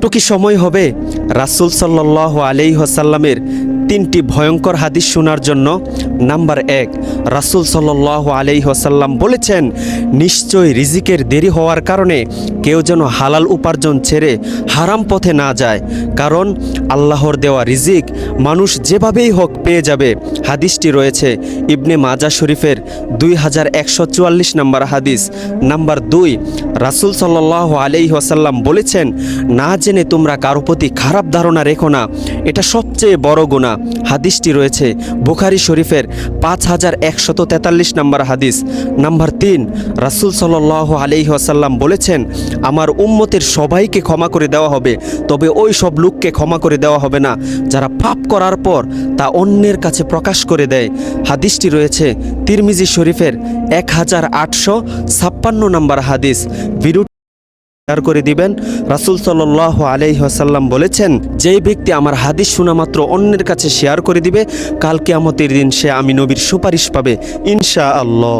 একটু কি সময় হবে রাসূল সাল্লাল্লাহু আলাইহি ওয়াসাল্লামের তিনটি ভয়ঙ্কর হাদিস শোনার জন্য? নাম্বার 1, রাসূল সাল্লাল্লাহু আলাইহি ওয়াসাল্লাম বলেছেন, নিশ্চয় রিজিকের দেরি হওয়ার কারণে কেউ যেন হালাল উপার্জন ছেড়ে হারাম পথে না যায়, কারণ আল্লাহর দেওয়া রিজিক মানুষ যেভাবেই হোক পেয়ে যাবে। হাদিসটি রয়েছে ইবনে মাজাহ শরীফের 2144 নম্বর হাদিস। নাম্বার 2, রাসূল সাল্লাল্লাহু আলাইহি ওয়াসাল্লাম বলেছেন, না জেনে তোমরা কারো প্রতি খারাপ ধারণা রেখো না, এটা সবচেয়ে বড় গুনাহ। হাদিসটি রয়েছে বুখারী শরীফের 5143 নম্বর হাদিস। নাম্বার 3, রাসূল সাল্লাল্লাহু আলাইহি ওয়াসাল্লাম বলেছেন, আমার উম্মতের সবাইকে ক্ষমা করে দেওয়া হবে, তবে ওই সব লোককে ক্ষমা করে দেওয়া হবে না যারা পাপ করার পর তা অন্যের কাছে প্রকাশ করে দেয়। হাদিসটি রয়েছে তিরমিজি শরীফের 1856 নম্বর হাদিস। ভিডিও শেয়ার করে দিবেন। রাসূল সাল্লাল্লাহু আলাইহি ওয়াসাল্লাম বলেছেন, যেই ব্যক্তি আমার হাদিস শোনা মাত্র অন্যের কাছে শেয়ার করে দিবে, কাল কিয়ামতের দিন সে আমি নবীর সুপারিশ পাবে ইনশাআল্লাহ।